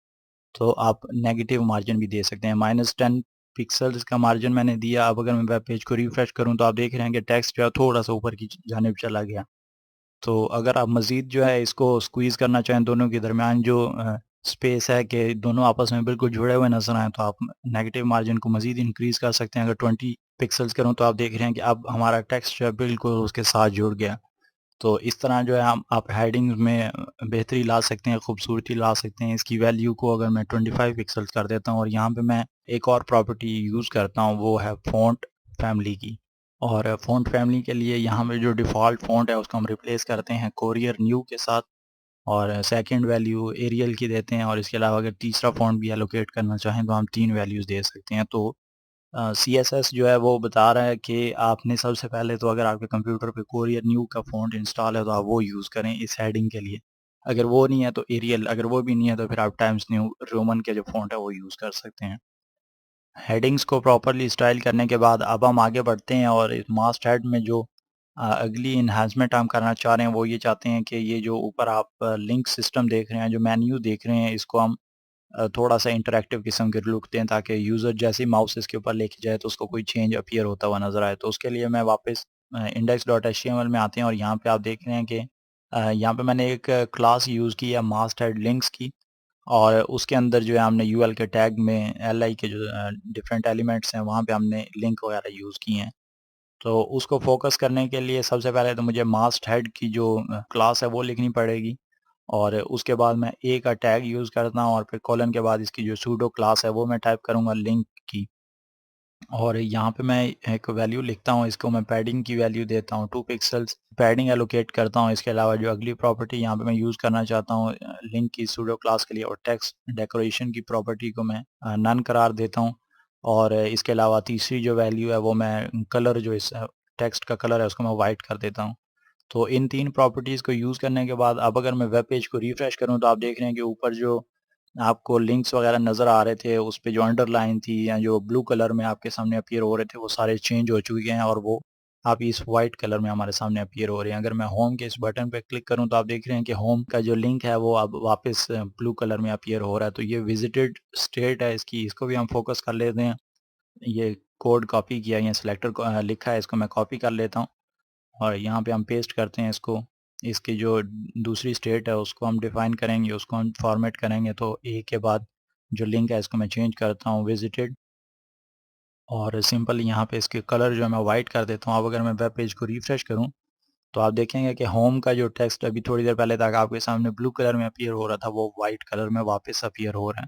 तो आप नेगेटिव मार्जिन भी दे सकते हैं। -10 पिक्सेल्स का मार्जिन मैंने दिया। अब अगर मैं वेब पेज को रिफ्रेश करूँ तो आप देख रहे हैं कि टेक्स्ट जो है थोड़ा-सा ऊपर की जानिब चला गया। तो अगर आप मज़ीद जो है इसको स्क्वीज़ करना चाहें दोनों के दरमियान जो स्पेस है कि दोनों आपस में बिल्कुल जुड़े हुए नज़र आएँ तो आप नेगेटिव मार्जिन को मज़ीद इंक्रीज़ कर सकते हैं। अगर 20 पिक्सेल्स करूँ तो आप देख रहे हैं कि अब हमारा टेक्स्ट जो है बिल्कुल उसके साथ जुड़ गया। तो इस तरह जो है हम आप हेडिंग्स में बेहतरी ला सकते हैं, खूबसूरती ला सकते हैं। इसकी वैल्यू को अगर मैं 25 पिक्सेल्स कर देता हूँ और यहाँ पे मैं एक और प्रॉपर्टी यूज़ करता हूँ वो है फ़ॉन्ट फैमिली की। और फ़ॉन्ट फैमिली के लिए यहाँ पे जो डिफ़ॉल्ट फ़ॉन्ट है उसको हम रिप्लेस करते हैं कोरियर न्यू के साथ और सेकंड वैल्यू एरियल की देते हैं और इसके अलावा अगर तीसरा फ़ॉन्ट भी एलोकेट करना चाहें तो हम 3 वैल्यूज़ दे सकते हैं। तो सीएसएस जो है वो बता रहा है कि आपने सबसे पहले तो अगर आपके कंप्यूटर पे कोरियर न्यू का फ़ॉन्ट इंस्टॉल है तो आप वो यूज़ करें इस हेडिंग के लिए। अगर वो नहीं है तो एरियल, अगर वो भी नहीं है तो फिर आप टाइम्स न्यू रोमन के जो फ़ॉन्ट है वो यूज़ कर सकते हैं। हेडिंग्स को प्रॉपर्ली स्टाइल करने के बाद अब हम आगे बढ़ते हैं और इस मास्ट हेड में जो अगली एनहांसमेंट हम करना चाह रहे हैं वो ये चाहते हैं कि ये जो ऊपर आप लिंक सिस्टम देख रहे हैं, जो मेन्यू देख रहे हैं, इसको हम थोड़ा-सा इंटरैक्टिव किस्म के लुक दें ताकि यूज़र जैसे ही माउस इसके ऊपर लेके जाए तो उसको कोई चेंज अपीयर होता हुआ नज़र आए। तो उसके लिए मैं वापस index.html में आते हैं और यहाँ पे आप देख रहे हैं कि यहाँ पे मैंने एक क्लास यूज़ की है मास्टहेड लिंक्स की और उसके अंदर जो है हमने यूएल के टैग में li के जो डिफरेंट एलिमेंट्स हैं वहाँ पे हमने लिंक वगैरह यूज़ किए हैं। तो उसको फ़ोकस करने के लिए सबसे पहले तो मुझे मास्टहेड की जो क्लास है वो लिखनी पड़ेगी और उसके बाद मैं ए का टैग यूज़ करता हूँ और फिर कोलन के बाद इसकी जो सूडो क्लास है वो मैं टाइप करूँगा लिंक की और यहाँ पे मैं एक वैल्यू लिखता हूँ, इसको मैं पैडिंग की वैल्यू देता हूँ 2 पिक्सेल्स पैडिंग एलोकेट करता हूँ। इसके अलावा जो अगली प्रॉपर्टी यहाँ पे मैं यूज़ करना चाहता हूँ लिंक की सूडो क्लास के लिए और टेक्स्ट डेकोरेशन की प्रॉपर्टी को मैं नन करार देता हूँ और इसके अलावा तीसरी जो वैल्यू है वो मैं कलर जो इस टेक्स्ट का कलर है उसको मैं वाइट कर देता हूँ। तो इन 3 प्रॉपर्टीज़ को यूज़ करने के बाद अब अगर मैं वेब पेज को रिफ्रेश करूँ तो आप देख रहे हैं कि ऊपर जो आपको लिंक्स वगैरह नज़र आ रहे थे, उस पे जो अंडरलाइन थी या जो ब्लू कलर में आपके सामने अपीयर हो रहे थे, वो सारे चेंज हो चुके हैं और वो आप इस व्हाइट कलर में हमारे सामने अपीयर हो रहे हैं। अगर मैं होम के इस बटन पे क्लिक करूँ तो आप देख रहे हैं कि होम का जो लिंक है वो अब वापस ब्लू कलर में अपीयर हो रहा है। तो ये विज़िटेड स्टेट है इसकी, इसको भी हम फ़ोकस कर लेते हैं। ये कोड कॉपी किया है, यहाँ सिलेक्टर को लिखा है, इसको मैं कॉपी कर लेता हूँ। और यहाँ पे हम पेस्ट करते हैं इसको। इसकी जो दूसरी स्टेट है उसको हम डिफ़ाइन करेंगे, उसको हम फॉर्मेट करेंगे तो ए के बाद जो लिंक है इसको मैं चेंज करता हूँ विज़िटेड और सिंपल यहाँ पे इसके कलर जो है मैं वाइट कर देता हूँ। अब अगर मैं वेब पेज को रिफ्रेश करूँ तो आप देखेंगे कि होम का जो टेक्स्ट अभी थोड़ी देर पहले तक आपके सामने ब्लू कलर में अपीयर हो रहा था वो वाइट कलर में वापस अपीयर हो रहा है।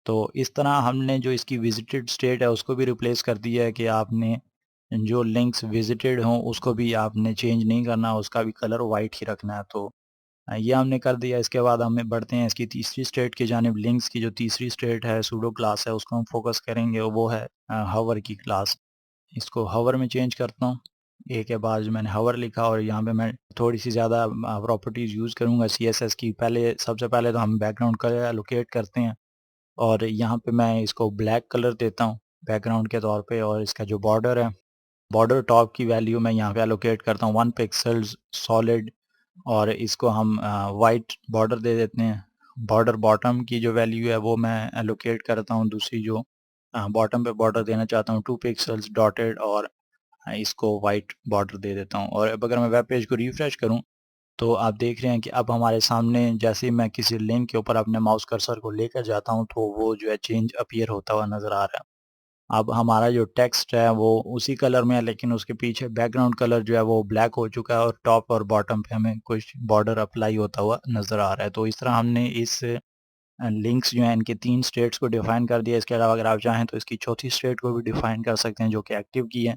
तो इस तरह हमने जो इसकी विज़िटेड स्टेट है उसको भी रिप्लेस कर दिया है कि आपने जो लिंक्स विज़िटेड हों उसको भी आपने चेंज नहीं करना, उसका भी कलर वाइट ही रखना है। तो ये हमने कर दिया। इसके बाद हमें बढ़ते हैं इसकी तीसरी स्टेट की जानिब। लिंक्स की जो तीसरी स्टेट है सूडो क्लास है उसको हम फ़ोकस करेंगे और वो है हॉवर की क्लास। इसको हॉवर में चेंज करता हूँ। ए के बाद जो मैंने हॉवर लिखा और यहाँ पे मैं थोड़ी-सी ज़्यादा प्रॉपर्टीज़ यूज़ करूँगा सीएसएस की। पहले सबसे पहले तो हम बैकग्राउंड कलर एलोकेट करते हैं और यहाँ पे मैं इसको ब्लैक कलर देता हूँ बैकग्राउंड के तौर पे और इसका जो बॉर्डर है, बॉर्डर टॉप की वैल्यू मैं यहाँ पे एलोकेट करता हूँ 1 पिक्सेल्स सॉलिड और इसको हम वाइट बॉर्डर दे देते हैं। बॉर्डर बॉटम की जो वैल्यू है वो मैं एलोकेट करता हूँ दूसरी जो बॉटम पे बॉर्डर देना चाहता हूँ 2 पिक्सेल्स डॉटेड और इसको वाइट बॉर्डर दे देता हूँ और अब अगर मैं वेब पेज को रिफ्रेश करूँ तो आप देख रहे हैं कि अब हमारे सामने जैसे ही मैं किसी लिंक के ऊपर अपने माउस कर्सर को लेकर जाता हूँ तो वो जो है चेंज अपीयर होता हुआ नज़र आ रहा है। अब हमारा जो टेक्स्ट है वो उसी कलर में है लेकिन उसके पीछे बैकग्राउंड कलर जो है वो ब्लैक हो चुका है और टॉप और बॉटम पे हमें कुछ बॉर्डर अप्लाई होता हुआ नज़र आ रहा है। तो इस तरह हमने इस लिंक्स जो हैं इनके 3 स्टेट्स को डिफ़ाइन कर दिया। इसके अलावा अगर आप चाहें तो इसकी चौथी स्टेट को भी डिफ़ाइन कर सकते हैं जो कि एक्टिव की है।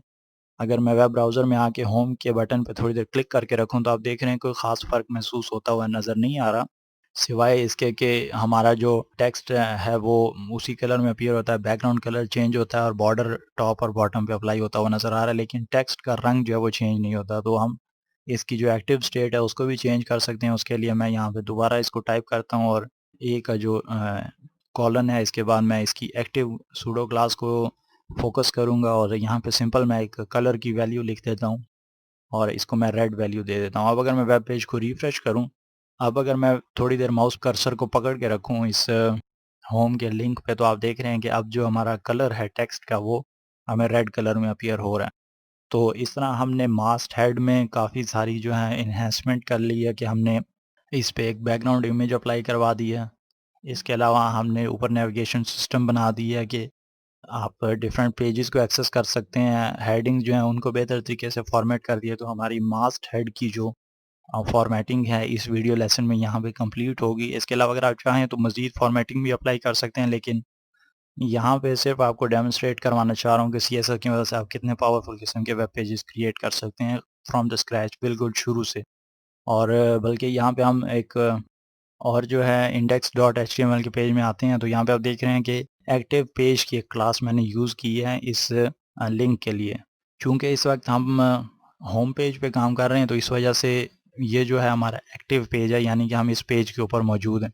अगर मैं वेब ब्राउज़र में आके होम के बटन पे थोड़ी देर क्लिक करके रखूँ तो आप देख रहे हैं कोई ख़ास फ़र्क महसूस होता हुआ नज़र नहीं आ रहा। सिवाय इसके कि हमारा जो टेक्स्ट है वो उसी कलर में अपीयर होता है, बैकग्राउंड कलर चेंज होता है और बॉर्डर टॉप और बॉटम पे अप्लाई होता हुआ नज़र आ रहा है, लेकिन टेक्स्ट का रंग जो है वो चेंज नहीं होता। तो हम इसकी जो एक्टिव स्टेट है उसको भी चेंज कर सकते हैं। उसके लिए मैं यहाँ पे दोबारा इसको टाइप करता हूँ और ए का जो कॉलन है इसके बाद मैं इसकी एक्टिव सूडो क्लास को फ़ोकस करूँगा और यहाँ पे सिंपल मैं एक कलर की वैल्यू लिख देता हूँ और इसको मैं रेड वैल्यू दे देता हूँ। अब अगर मैं वेब पेज को रिफ्रेश करूँ, अब अगर मैं थोड़ी देर माउस कर्सर को पकड़ के रखूँ इस होम के लिंक पे तो आप देख रहे हैं कि अब जो हमारा कलर है टेक्स्ट का वो हमें रेड कलर में अपीयर हो रहा है। तो इस तरह हमने मास्ट हेड में काफ़ी सारी जो है एनहांसमेंट कर ली है कि हमने इस पे एक बैकग्राउंड इमेज अप्लाई करवा दी है। इसके अलावा हमने ऊपर नेविगेशन सिस्टम बना दी है कि आप डिफरेंट पेजेस को एक्सेस कर सकते हैं। हेडिंग्स जो हैं उनको बेहतर तरीके से फॉर्मेट कर दिया तो हमारी मास्ट हेड की जो फॉर्मेटिंग है इस वीडियो लेसन में यहाँ पे कंप्लीट होगी। इसके अलावा अगर आप चाहें तो मज़ीद फॉर्मेटिंग भी अप्लाई कर सकते हैं लेकिन यहाँ पे सिर्फ आपको डेमोन्स्ट्रेट करवाना चाह रहा हूँ कि सीएसएस की मदद से आप कितने पावरफुल किस्म के वेब पेजेस क्रिएट कर सकते हैं फ्रॉम द स्क्रैच, बिल्कुल शुरू से। और बल्कि यहाँ पे हम एक और जो है index.html के पेज में आते हैं, तो यहाँ पे आप देख रहे हैं कि एक्टिव पेज की एक क्लास मैंने यूज़ की है इस लिंक के लिए। चूँकि इस वक्त हम होम पेज पे काम कर रहे हैं, तो इस वजह से ये जो है हमारा एक्टिव पेज है, यानी कि हम इस पेज के ऊपर मौजूद हैं।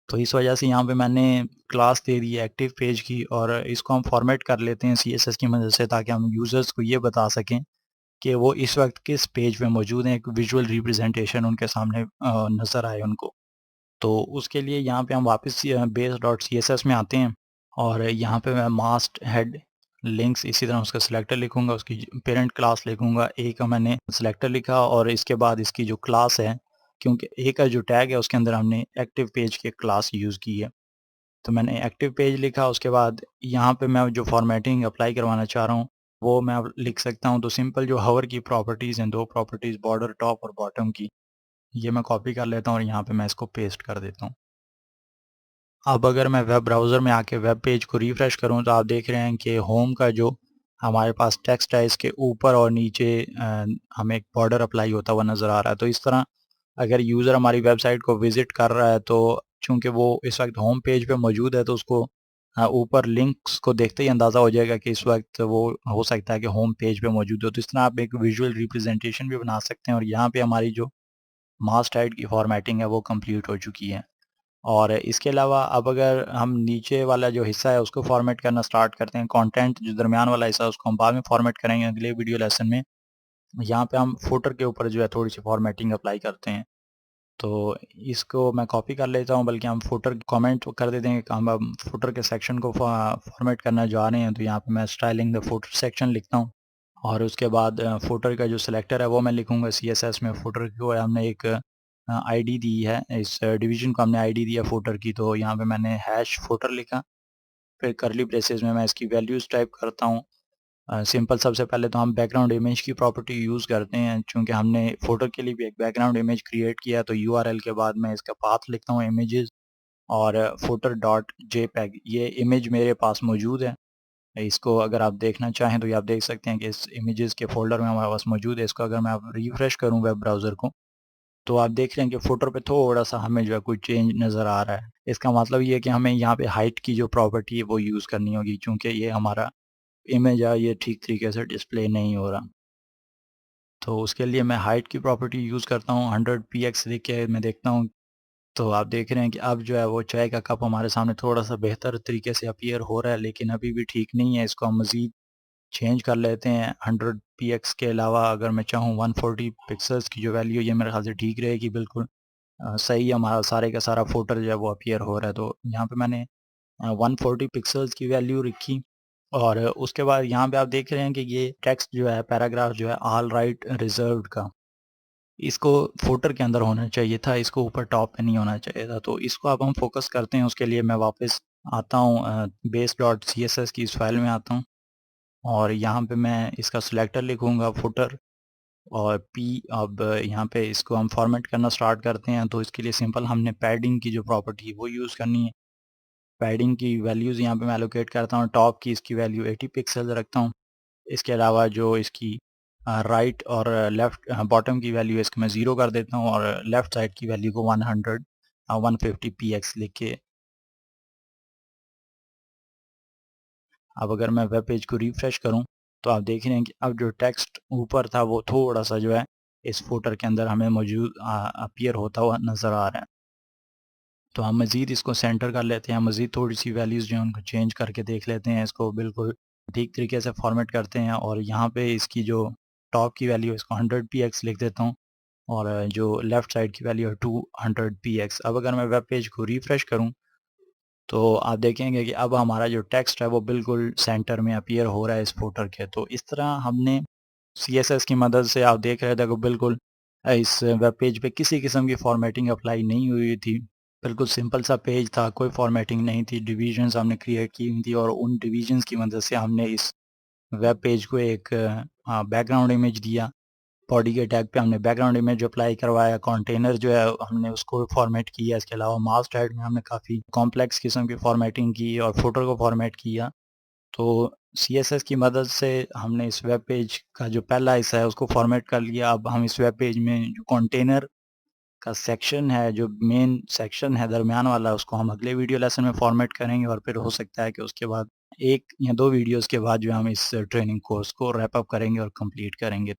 तो इस वजह से यहाँ पे मैंने क्लास दे दी है एक्टिव पेज की, और इसको हम फॉर्मेट कर लेते हैं सीएसएस की मदद से, ताकि हम यूज़र्स को ये बता सकें कि वो इस वक्त किस पेज पे मौजूद हैं, एक विजुअल रिप्रेजेंटेशन उनके सामने नज़र आए उनको। तो उसके लिए यहाँ पे हम वापस base.css में आते हैं, और यहाँ पे मैं मास्ट हेड लिंक्स इसी तरह उसका सिलेक्टर लिखूंगा, उसकी पेरेंट क्लास लिखूंगा। ए का मैंने सिलेक्टर लिखा, और इसके बाद इसकी जो क्लास है, क्योंकि ए का जो टैग है उसके अंदर हमने एक्टिव पेज की क्लास यूज़ की है, तो मैंने एक्टिव पेज लिखा। उसके बाद यहाँ पे मैं जो फॉर्मेटिंग अप्लाई करवाना चाह रहा हूँ वो मैं अब लिख सकता हूँ। तो सिंपल जो हवर की प्रॉपर्टीज़ हैं, 2 प्रॉपर्टीज़ बॉर्डर टॉप और बॉटम की, ये मैं कॉपी कर लेता हूँ और यहाँ पे मैं इसको पेस्ट कर देता हूँ। अब अगर मैं वेब ब्राउज़र में आके वेब पेज को रिफ्रेश करूँ, तो आप देख रहे हैं कि होम का जो हमारे पास टेक्स्ट है, इसके ऊपर और नीचे हमें एक बॉर्डर अप्लाई होता हुआ नज़र आ रहा है। तो इस तरह अगर यूज़र हमारी वेबसाइट को विज़िट कर रहा है, तो चूँकि वो इस वक्त होम पेज पे मौजूद है, तो उसको ऊपर लिंक्स को देखते ही अंदाज़ा हो जाएगा कि इस वक्त वो हो सकता है कि होम पेज पे मौजूद हो। तो इस तरह आप एक विजुअल रिप्रेजेंटेशन भी बना सकते हैं, और यहाँ पे हमारी जो मास्टर्ड की फॉर्मेटिंग है वो कंप्लीट हो चुकी है। और इसके अलावा अब अगर हम नीचे वाला जो हिस्सा है उसको फॉर्मेट करना स्टार्ट करते हैं, कंटेंट जो दरमियान वाला हिस्सा है उसको हम बाद में फॉर्मेट करेंगे अगले वीडियो लेसन में। यहाँ पे हम फुटर के ऊपर जो है थोड़ी सी फॉर्मेटिंग अप्लाई करते हैं। तो इसको मैं कॉपी कर लेता हूँ, बल्कि हम फुटर कमेंट कर देते हैं कि हम अब फुटर के सेक्शन को फॉर्मेट करना जा रहे हैं। तो यहाँ पे मैं स्टाइलिंग द फुटर सेक्शन लिखता हूँ, और उसके बाद फुटर का जो सिलेक्टर है वो मैं लिखूँगा सीएसएस में। फुटर को हमने एक आईडी दी है, इस डिवीज़न को हमने आईडी दिया फुटर की, तो यहाँ पे मैंने हैश फुटर लिखा। फिर कर्ली ब्रेसेस में मैं इसकी वैल्यूज़ टाइप करता हूँ। सिंपल सबसे पहले तो हम बैकग्राउंड इमेज की प्रॉपर्टी यूज़ करते हैं, चूँकि हमने फ़ोटो के लिए भी एक बैकग्राउंड इमेज क्रिएट किया, तो यूआरएल के बाद मैं इसका पाथ लिखता हूँ इमेजेस, और footer डॉट जेपेग ये इमेज मेरे पास मौजूद है। इसको अगर आप देखना चाहें तो ये आप देख सकते हैं कि इस इमेजेस के फ़ोल्डर में हमारे पास मौजूद है। इसको अगर मैं अब रिफ्रेश करूँ वेब ब्राउज़र को, तो आप देख रहे हैं कि फुटर पे थोड़ा-सा हमें जो है कुछ चेंज नज़र आ रहा है। इसका मतलब ये है कि हमें यहाँ पे हाइट की जो प्रॉपर्टी है वो यूज़ करनी होगी, चूँकि ये हमारा इमेज है, ये ठीक तरीके से डिस्प्ले नहीं हो रहा। तो उसके लिए मैं हाइट की प्रॉपर्टी यूज़ करता हूँ, 100 पीएक्स लिख के मैं देखता हूँ। तो आप देख रहे हैं कि अब जो है वो चाय का कप हमारे सामने थोड़ा-सा बेहतर तरीके से अपीयर हो रहा है, लेकिन अभी भी ठीक नहीं है। इसको हम मज़ीद चेंज कर लेते हैं। 100 पीएक्स के अलावा अगर मैं चाहूँ 140 पिक्सेल्स की जो वैल्यू, ये मेरे ख़्याल से ठीक रहेगी बिल्कुल। सही हमारा सारे का सारा फ़ोटो जो है वो अपीयर हो रहा है। तो यहाँ पे मैंने 140 पिक्सेल्स की वैल्यू रखी, और उसके बाद यहाँ पे आप देख रहे हैं कि ये टेक्स्ट जो है, पैराग्राफ जो है, ऑल राइट रिजर्व्ड का, इसको फुटर के अंदर होना चाहिए था, इसको ऊपर टॉप पे नहीं होना चाहिए था। तो इसको अब हम फ़ोकस करते हैं। उसके लिए मैं वापस आता हूँ base.css की इस फाइल में आता हूँ, और यहाँ पे मैं इसका सिलेक्टर लिखूँगा फुटर, और पी। अब यहाँ पे इसको हम फॉर्मेट करना स्टार्ट करते हैं। तो इसके लिए सिंपल हमने पैडिंग की जो प्रॉपर्टी है वो यूज़ करनी है। पैडिंग की वैल्यूज़ यहाँ पे मैं एलोकेट करता हूँ। टॉप की इसकी वैल्यू 80 पिक्सेल रखता हूँ। इसके अलावा जो इसकी राइट और लेफ्ट बॉटम की वैल्यू है इसको मैं 0 कर देता हूँ, और लेफ्ट साइड की वैल्यू को 150 पीएक्स लिख के। अब अगर मैं वेब पेज को रिफ्रेश करूँ, तो आप देख रहे हैं कि अब जो टेक्स्ट ऊपर था वो थोड़ा-सा जो है इस फुटर के अंदर हमें मौजूद अपीयर होता हुआ नज़र आ रहा है। तो हम मज़ीद इसको सेंटर कर लेते हैं, मज़ीद थोड़ी-सी वैल्यूज़ जो हैं उनको चेंज करके देख लेते हैं, इसको बिल्कुल ठीक तरीके से फ़ॉर्मेट करते हैं, और यहाँ पे इसकी जो टॉप की वैल्यू है इसको 100 पीएक्स लिख देता हूँ, और जो लेफ़्ट साइड की वैल्यू है 200 पीएक्स। अब अगर मैं वेब पेज को रिफ्रेश करूँ, तो आप देखेंगे कि अब हमारा जो टेक्स्ट है वो बिल्कुल सेंटर में अपीयर हो रहा है इस फुटर के। तो इस तरह हमने सीएसएस की मदद से, आप देख रहे थे कि बिल्कुल इस वेब पेज पे किसी किस्म की फ़ॉर्मेटिंग अप्लाई नहीं हुई थी। बिल्कुल सिंपल सा पेज था, कोई फ़ॉर्मेटिंग नहीं थी। डिविज़न्स हमने क्रिएट की हुई थी, और उन डिविज़न्स की मदद से हमने इस वेब पेज को एक बैकग्राउंड इमेज दिया, बॉडी के टैग पे हमने बैकग्राउंड इमेज अप्लाई करवाया, कंटेनर जो है हमने उसको फॉर्मेट किया। इसके अलावा मास्क टैग में हमने काफ़ी कॉम्प्लेक्स किस्म की फॉर्मेटिंग की और फुटर को फॉर्मेट किया। तो सीएसएस की मदद से हमने इस वेब पेज का जो पहला हिस्सा है उसको फॉर्मेट कर लिया। अब हम इस वेब पेज में जो कंटेनर का सेक्शन है, जो मेन सेक्शन है दरमियान वाला, उसको हम अगले वीडियो लेसन में फॉर्मेट करेंगे और फिर हो सकता है कि उसके बाद 1 या 2 वीडियोज़ के बाद जो हम इस ट्रेनिंग कोर्स को रैप अप करेंगे और कंप्लीट करेंगे।